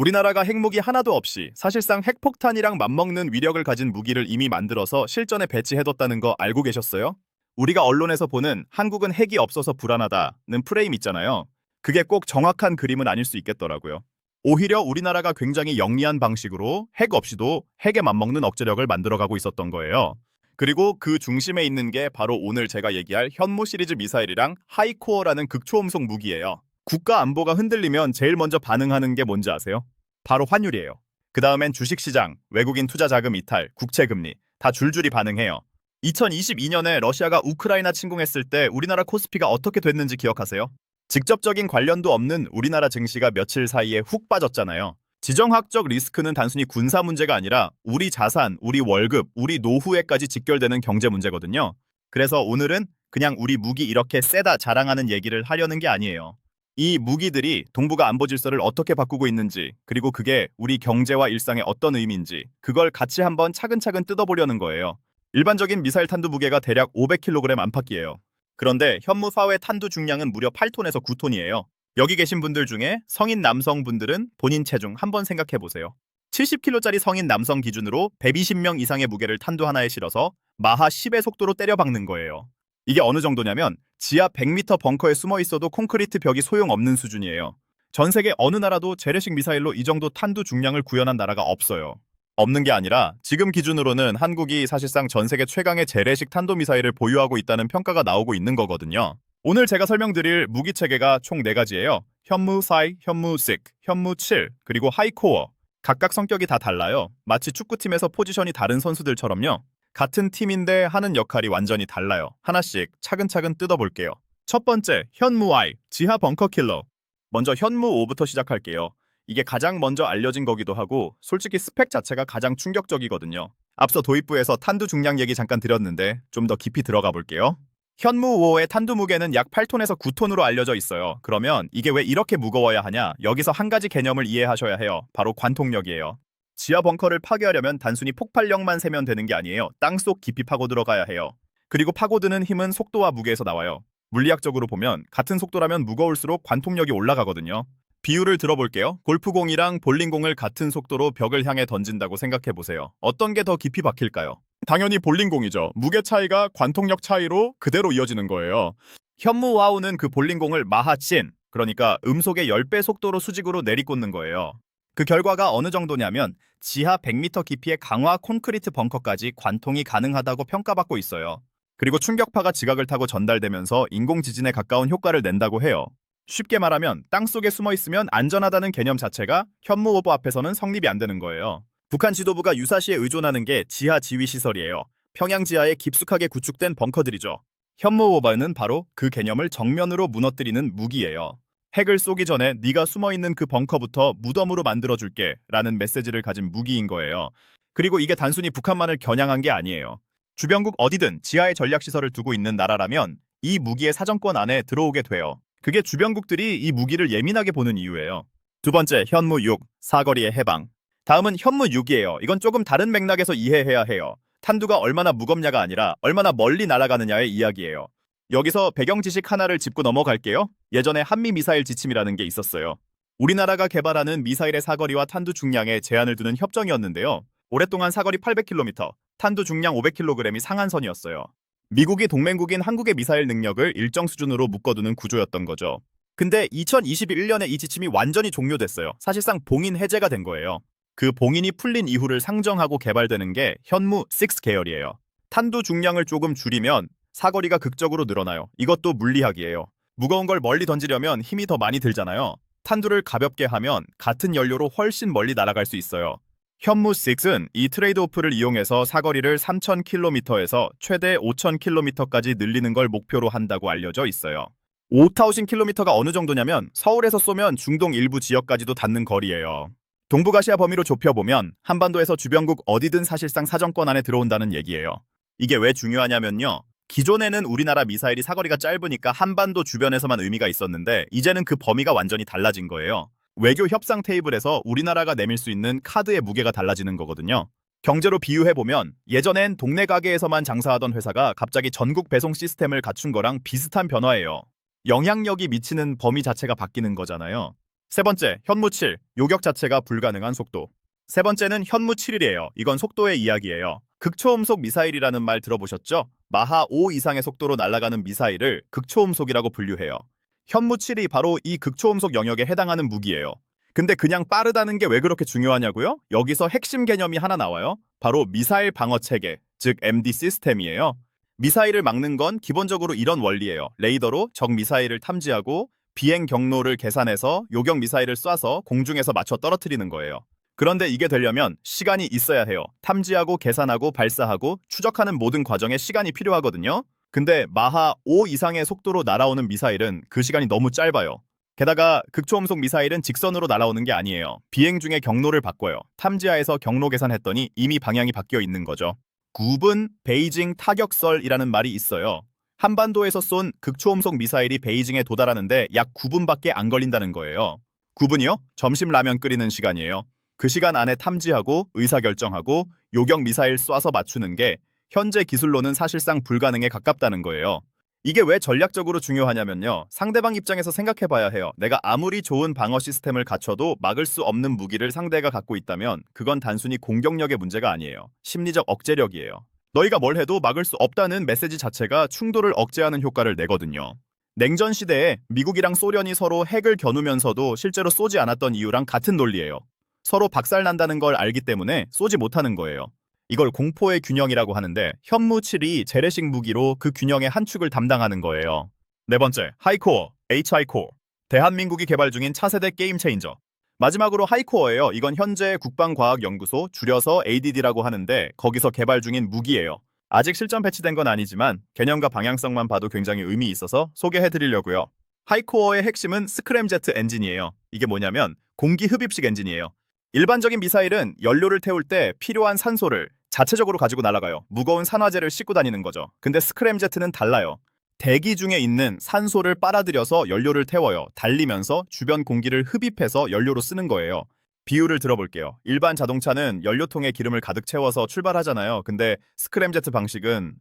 우리나라가 핵무기 하나도 없이 사실상 핵폭탄이랑 맞먹는 위력을 가진 무기를 이미 만들어서 실전에 배치해뒀다는 거 알고 계셨어요? 우리가 언론에서 보는 한국은 핵이 없어서 불안하다는 프레임 있잖아요. 그게 꼭 정확한 그림은 아닐 수 있겠더라고요. 오히려 우리나라가 굉장히 영리한 방식으로 핵 없이도 핵에 맞먹는 억제력을 만들어가고 있었던 거예요. 그리고 그 중심에 있는 게 바로 오늘 제가 얘기할 현무 시리즈 미사일이랑 하이코어라는 극초음속 무기예요. 국가 안보가 흔들리면 제일 먼저 반응하는 게 뭔지 아세요? 바로 환율이에요. 그 다음엔 주식시장, 외국인 투자 자금 이탈, 국채금리 다 줄줄이 반응해요. 2022년에 러시아가 우크라이나 침공했을 때 우리나라 코스피가 어떻게 됐는지 기억하세요? 직접적인 관련도 없는 우리나라 증시가 며칠 사이에 훅 빠졌잖아요. 지정학적 리스크는 단순히 군사 문제가 아니라 우리 자산, 우리 월급, 우리 노후에까지 직결되는 경제 문제거든요. 그래서 오늘은 그냥 우리 무기 이렇게 세다 자랑하는 얘기를 하려는 게 아니에요. 이 무기들이 동북아 안보 질서를 어떻게 바꾸고 있는지, 그리고 그게 우리 경제와 일상에 어떤 의미인지, 그걸 같이 한번 차근차근 뜯어보려는 거예요. 일반적인 미사일 탄두 무게가 대략 500kg 안팎이에요. 그런데 현무 4회 탄두 중량은 무려 8톤에서 9톤이에요. 여기 계신 분들 중에 성인 남성분들은 본인 체중 한번 생각해 보세요. 70kg짜리 성인 남성 기준으로 120명 이상의 무게를 탄두 하나에 실어서 마하 10의 속도로 때려 박는 거예요. 이게 어느 정도냐면 지하 100m 벙커에 숨어 있어도 콘크리트 벽이 소용없는 수준이에요. 전 세계 어느 나라도 재래식 미사일로 이 정도 탄두 중량을 구현한 나라가 없어요. 없는 게 아니라 지금 기준으로는 한국이 사실상 전 세계 최강의 재래식 탄도미사일을 보유하고 있다는 평가가 나오고 있는 거거든요. 오늘 제가 설명드릴 무기 체계가 총 4가지예요. 현무 4, 현무 6, 현무 7, 그리고 하이코어. 각각 성격이 다 달라요. 마치 축구팀에서 포지션이 다른 선수들처럼요. 같은 팀인데 하는 역할이 완전히 달라요. 하나씩 차근차근 뜯어볼게요. 첫 번째, 현무 I, 지하 벙커 킬러. 먼저 현무 5부터 시작할게요. 이게 가장 먼저 알려진 거기도 하고 솔직히 스펙 자체가 가장 충격적이거든요. 앞서 도입부에서 탄두 중량 얘기 잠깐 드렸는데 좀 더 깊이 들어가 볼게요. 현무 5의 탄두 무게는 약 8톤에서 9톤으로 알려져 있어요. 그러면 이게 왜 이렇게 무거워야 하냐? 여기서 한 가지 개념을 이해하셔야 해요. 바로 관통력이에요. 지하 벙커를 파괴하려면 단순히 폭발력만 세면 되는 게 아니에요. 땅속 깊이 파고 들어가야 해요. 그리고 파고드는 힘은 속도와 무게에서 나와요. 물리학적으로 보면 같은 속도라면 무거울수록 관통력이 올라가거든요. 비유를 들어볼게요. 골프공이랑 볼링공을 같은 속도로 벽을 향해 던진다고 생각해보세요. 어떤 게 더 깊이 박힐까요? 당연히 볼링공이죠. 무게 차이가 관통력 차이로 그대로 이어지는 거예요. 현무 와우는 그 볼링공을 마하-찐, 그러니까 음속의 10배 속도로 수직으로 내리꽂는 거예요. 그 결과가 어느 정도냐면 지하 100m 깊이의 강화 콘크리트 벙커까지 관통이 가능하다고 평가받고 있어요. 그리고 충격파가 지각을 타고 전달되면서 인공지진에 가까운 효과를 낸다고 해요. 쉽게 말하면 땅속에 숨어 있으면 안전하다는 개념 자체가 현무 오버 앞에서는 성립이 안 되는 거예요. 북한 지도부가 유사시에 의존하는 게 지하 지휘 시설이에요. 평양 지하에 깊숙하게 구축된 벙커들이죠. 현무 오버는 바로 그 개념을 정면으로 무너뜨리는 무기예요. 핵을 쏘기 전에 네가 숨어 있는 그 벙커부터 무덤으로 만들어줄게 라는 메시지를 가진 무기인 거예요. 그리고 이게 단순히 북한만을 겨냥한 게 아니에요. 주변국 어디든 지하에 전략시설을 두고 있는 나라라면 이 무기의 사정권 안에 들어오게 돼요. 그게 주변국들이 이 무기를 예민하게 보는 이유예요. 두 번째, 현무 6, 사거리의 해방. 다음은 현무 6이에요. 이건 조금 다른 맥락에서 이해해야 해요. 탄두가 얼마나 무겁냐가 아니라 얼마나 멀리 날아가느냐의 이야기예요. 여기서 배경 지식 하나를 짚고 넘어갈게요. 예전에 한미 미사일 지침이라는 게 있었어요. 우리나라가 개발하는 미사일의 사거리와 탄두 중량에 제한을 두는 협정이었는데요. 오랫동안 사거리 800km, 탄두 중량 500kg이 상한선이었어요. 미국이 동맹국인 한국의 미사일 능력을 일정 수준으로 묶어두는 구조였던 거죠. 근데 2021년에 이 지침이 완전히 종료됐어요. 사실상 봉인 해제가 된 거예요. 그 봉인이 풀린 이후를 상정하고 개발되는 게 현무 6 계열이에요. 탄두 중량을 조금 줄이면 사거리가 극적으로 늘어나요. 이것도 물리학이에요. 무거운 걸 멀리 던지려면 힘이 더 많이 들잖아요. 탄두를 가볍게 하면 같은 연료로 훨씬 멀리 날아갈 수 있어요. 현무 6은 이 트레이드오프를 이용해서 사거리를 3,000km에서 최대 5,000km까지 늘리는 걸 목표로 한다고 알려져 있어요. 5,000km가 어느 정도냐면 서울에서 쏘면 중동 일부 지역까지도 닿는 거리예요. 동북아시아 범위로 좁혀보면 한반도에서 주변국 어디든 사실상 사정권 안에 들어온다는 얘기예요. 이게 왜 중요하냐면요. 기존에는 우리나라 미사일이 사거리가 짧으니까 한반도 주변에서만 의미가 있었는데 이제는 그 범위가 완전히 달라진 거예요. 외교 협상 테이블에서 우리나라가 내밀 수 있는 카드의 무게가 달라지는 거거든요. 경제로 비유해보면 예전엔 동네 가게에서만 장사하던 회사가 갑자기 전국 배송 시스템을 갖춘 거랑 비슷한 변화예요. 영향력이 미치는 범위 자체가 바뀌는 거잖아요. 세 번째, 현무 7, 요격 자체가 불가능한 속도. 세 번째는 현무 7이에요. 이건 속도의 이야기예요. 극초음속 미사일이라는 말 들어보셨죠? 마하 5 이상의 속도로 날아가는 미사일을 극초음속이라고 분류해요. 현무 7이 바로 이 극초음속 영역에 해당하는 무기예요. 근데 그냥 빠르다는 게 왜 그렇게 중요하냐고요? 여기서 핵심 개념이 하나 나와요. 바로 미사일 방어 체계, 즉 MD 시스템이에요. 미사일을 막는 건 기본적으로 이런 원리예요. 레이더로 적 미사일을 탐지하고 비행 경로를 계산해서 요격 미사일을 쏴서 공중에서 맞춰 떨어뜨리는 거예요. 그런데 이게 되려면 시간이 있어야 해요. 탐지하고 계산하고 발사하고 추적하는 모든 과정에 시간이 필요하거든요. 근데 마하 5 이상의 속도로 날아오는 미사일은 그 시간이 너무 짧아요. 게다가 극초음속 미사일은 직선으로 날아오는 게 아니에요. 비행 중에 경로를 바꿔요. 탐지하에서 경로 계산했더니 이미 방향이 바뀌어 있는 거죠. 구분 베이징 타격설이라는 말이 있어요. 한반도에서 쏜 극초음속 미사일이 베이징에 도달하는데 약 9분밖에 안 걸린다는 거예요. 9분이요? 점심 라면 끓이는 시간이에요. 그 시간 안에 탐지하고 의사결정하고 요격 미사일 쏴서 맞추는 게 현재 기술로는 사실상 불가능에 가깝다는 거예요. 이게 왜 전략적으로 중요하냐면요. 상대방 입장에서 생각해 봐야 해요. 내가 아무리 좋은 방어 시스템을 갖춰도 막을 수 없는 무기를 상대가 갖고 있다면 그건 단순히 공격력의 문제가 아니에요. 심리적 억제력이에요. 너희가 뭘 해도 막을 수 없다는 메시지 자체가 충돌을 억제하는 효과를 내거든요. 냉전 시대에 미국이랑 소련이 서로 핵을 겨누면서도 실제로 쏘지 않았던 이유랑 같은 논리예요. 서로 박살난다는 걸 알기 때문에 쏘지 못하는 거예요. 이걸 공포의 균형이라고 하는데 현무 7이 재래식 무기로 그 균형의 한 축을 담당하는 거예요. 네 번째, 하이코어, HI코어. 대한민국이 개발 중인 차세대 게임 체인저. 마지막으로 하이코어예요. 이건 현재 국방과학연구소, 줄여서 ADD라고 하는데 거기서 개발 중인 무기예요. 아직 실전 배치된 건 아니지만 개념과 방향성만 봐도 굉장히 의미 있어서 소개해드리려고요. 하이코어의 핵심은 스크램제트 엔진이에요. 이게 뭐냐면 공기 흡입식 엔진이에요. 일반적인 미사일은 연료를 태울 때 필요한 산소를 자체적으로 가지고 날아가요. 무거운 산화제를 싣고 다니는 거죠. 근데 스크램제트는 달라요. 대기 중에 있는 산소를 빨아들여서 연료를 태워요. 달리면서 주변 공기를 흡입해서 연료로 쓰는 거예요. 비유를 들어볼게요. 일반 자동차는 연료통에 기름을 가득 채워서 출발하잖아요. 근데 스크램제트 방식은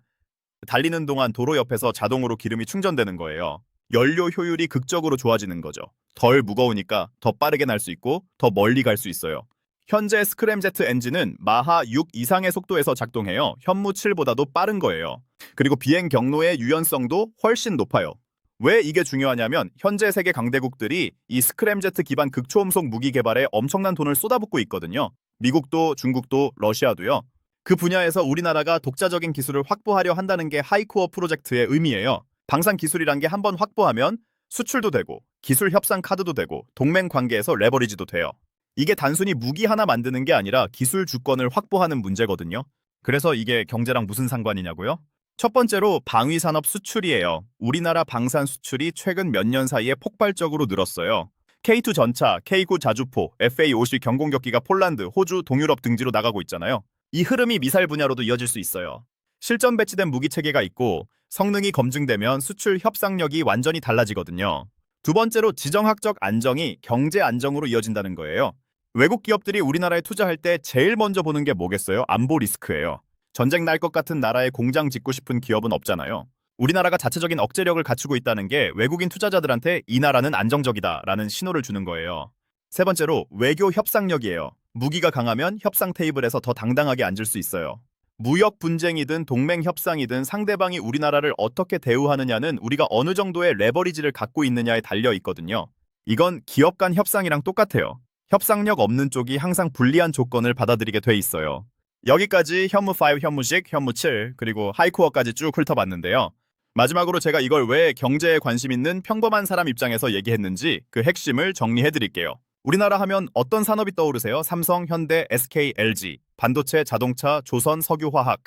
달리는 동안 도로 옆에서 자동으로 기름이 충전되는 거예요. 연료 효율이 극적으로 좋아지는 거죠. 덜 무거우니까 더 빠르게 날 수 있고 더 멀리 갈 수 있어요. 현재 스크램제트 엔진은 마하 6 이상의 속도에서 작동해요. 현무 7보다도 빠른 거예요. 그리고 비행 경로의 유연성도 훨씬 높아요. 왜 이게 중요하냐면 현재 세계 강대국들이 이 스크램제트 기반 극초음속 무기 개발에 엄청난 돈을 쏟아붓고 있거든요. 미국도 중국도 러시아도요. 그 분야에서 우리나라가 독자적인 기술을 확보하려 한다는 게 하이코어 프로젝트의 의미예요. 방산 기술이란 게 한번 확보하면 수출도 되고 기술 협상 카드도 되고 동맹 관계에서 레버리지도 돼요. 이게 단순히 무기 하나 만드는 게 아니라 기술 주권을 확보하는 문제거든요. 그래서 이게 경제랑 무슨 상관이냐고요? 첫 번째로 방위산업 수출이에요. 우리나라 방산 수출이 최근 몇 년 사이에 폭발적으로 늘었어요. K2 전차, K9 자주포, FA50 경공격기가 폴란드, 호주, 동유럽 등지로 나가고 있잖아요. 이 흐름이 미사일 분야로도 이어질 수 있어요. 실전 배치된 무기 체계가 있고 성능이 검증되면 수출 협상력이 완전히 달라지거든요. 두 번째로 지정학적 안정이 경제 안정으로 이어진다는 거예요. 외국 기업들이 우리나라에 투자할 때 제일 먼저 보는 게 뭐겠어요? 안보 리스크예요. 전쟁 날 것 같은 나라에 공장 짓고 싶은 기업은 없잖아요. 우리나라가 자체적인 억제력을 갖추고 있다는 게 외국인 투자자들한테 이 나라는 안정적이다라는 신호를 주는 거예요. 세 번째로 외교 협상력이에요. 무기가 강하면 협상 테이블에서 더 당당하게 앉을 수 있어요. 무역 분쟁이든 동맹 협상이든 상대방이 우리나라를 어떻게 대우하느냐는 우리가 어느 정도의 레버리지를 갖고 있느냐에 달려 있거든요. 이건 기업 간 협상이랑 똑같아요. 협상력 없는 쪽이 항상 불리한 조건을 받아들이게 돼 있어요. 여기까지 현무 5, 현무 6, 현무 7, 그리고 하이코어까지 쭉 훑어봤는데요. 마지막으로 제가 이걸 왜 경제에 관심 있는 평범한 사람 입장에서 얘기했는지 그 핵심을 정리해드릴게요. 우리나라 하면 어떤 산업이 떠오르세요? 삼성, 현대, SK, LG, 반도체, 자동차, 조선, 석유화학.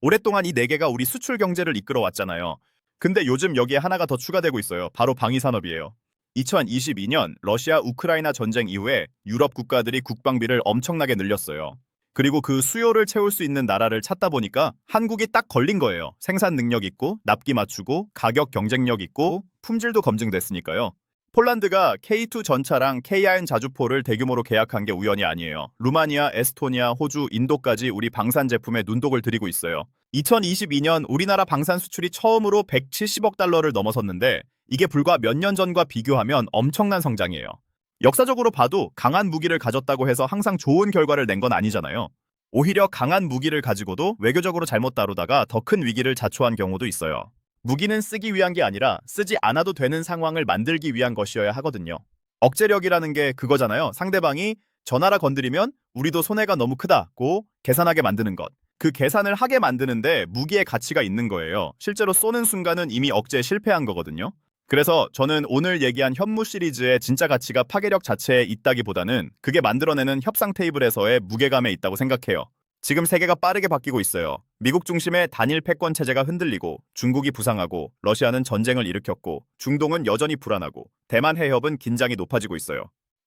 오랫동안 이 네 개가 우리 수출 경제를 이끌어 왔잖아요. 근데 요즘 여기에 하나가 더 추가되고 있어요. 바로 방위산업이에요. 2022년 러시아 우크라이나 전쟁 이후에 유럽 국가들이 국방비를 엄청나게 늘렸어요. 그리고 그 수요를 채울 수 있는 나라를 찾다 보니까 한국이 딱 걸린 거예요. 생산 능력 있고, 납기 맞추고, 가격 경쟁력 있고, 품질도 검증됐으니까요. 폴란드가 K2 전차랑 K9 자주포를 대규모로 계약한 게 우연이 아니에요. 루마니아, 에스토니아, 호주, 인도까지 우리 방산 제품에 눈독을 들이고 있어요. 2022년 우리나라 방산 수출이 처음으로 170억 달러를 넘어섰는데 이게 불과 몇 년 전과 비교하면 엄청난 성장이에요. 역사적으로 봐도 강한 무기를 가졌다고 해서 항상 좋은 결과를 낸 건 아니잖아요. 오히려 강한 무기를 가지고도 외교적으로 잘못 다루다가 더 큰 위기를 자초한 경우도 있어요. 무기는 쓰기 위한 게 아니라 쓰지 않아도 되는 상황을 만들기 위한 것이어야 하거든요. 억제력이라는 게 그거잖아요. 상대방이 저 나라 건드리면 우리도 손해가 너무 크다고 계산하게 만드는 것. 그 계산을 하게 만드는데 무기의 가치가 있는 거예요. 실제로 쏘는 순간은 이미 억제에 실패한 거거든요. 그래서 저는 오늘 얘기한 현무 시리즈의 진짜 가치가 파괴력 자체에 있다기보다는 그게 만들어내는 협상 테이블에서의 무게감에 있다고 생각해요. 지금 세계가 빠르게 바뀌고 있어요. 미국 중심의 단일 패권 체제가 흔들리고 중국이 부상하고 러시아는 전쟁을 일으켰고 중동은 여전히 불안하고 대만 해협은 긴장이 높아지고 있어요.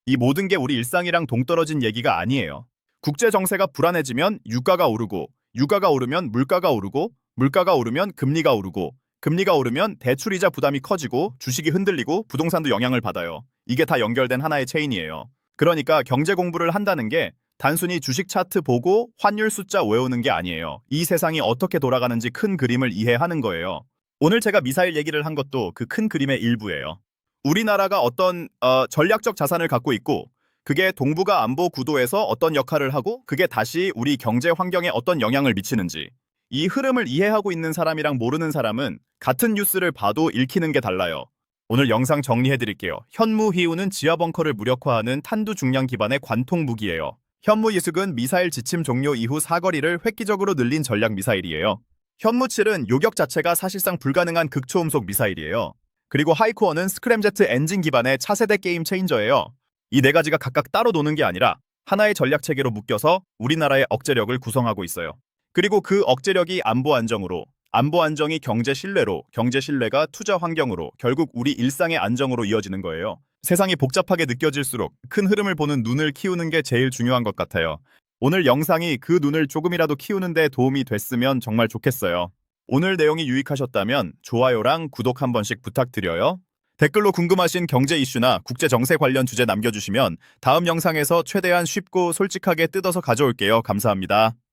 이 모든 게 우리 일상이랑 동떨어진 얘기가 아니에요. 국제 정세가 불안해지면 유가가 오르고 유가가 오르면 물가가 오르고 물가가 오르면 금리가 오르고 금리가 오르면 대출이자 부담이 커지고 주식이 흔들리고 부동산도 영향을 받아요. 이게 다 연결된 하나의 체인이에요. 그러니까 경제 공부를 한다는 게 단순히 주식 차트 보고 환율 숫자 외우는 게 아니에요. 이 세상이 어떻게 돌아가는지 큰 그림을 이해하는 거예요. 오늘 제가 미사일 얘기를 한 것도 그 큰 그림의 일부예요. 우리나라가 어떤 전략적 자산을 갖고 있고 그게 동북아 안보 구도에서 어떤 역할을 하고 그게 다시 우리 경제 환경에 어떤 영향을 미치는지 이 흐름을 이해하고 있는 사람이랑 모르는 사람은 같은 뉴스를 봐도 읽히는 게 달라요. 오늘 영상 정리해드릴게요. 현무희우는 지하 벙커를 무력화하는 탄두 중량 기반의 관통 무기예요. 현무이숙은 미사일 지침 종료 이후 사거리를 획기적으로 늘린 전략 미사일이에요. 현무7은 요격 자체가 사실상 불가능한 극초음속 미사일이에요. 그리고 하이코어는 스크램제트 엔진 기반의 차세대 게임 체인저예요. 이 네 가지가 각각 따로 노는 게 아니라 하나의 전략 체계로 묶여서 우리나라의 억제력을 구성하고 있어요. 그리고 그 억제력이 안보 안정으로, 안보 안정이 경제 신뢰로, 경제 신뢰가 투자 환경으로, 결국 우리 일상의 안정으로 이어지는 거예요. 세상이 복잡하게 느껴질수록 큰 흐름을 보는 눈을 키우는 게 제일 중요한 것 같아요. 오늘 영상이 그 눈을 조금이라도 키우는 데 도움이 됐으면 정말 좋겠어요. 오늘 내용이 유익하셨다면 좋아요랑 구독 한 번씩 부탁드려요. 댓글로 궁금하신 경제 이슈나 국제 정세 관련 주제 남겨주시면 다음 영상에서 최대한 쉽고 솔직하게 뜯어서 가져올게요. 감사합니다.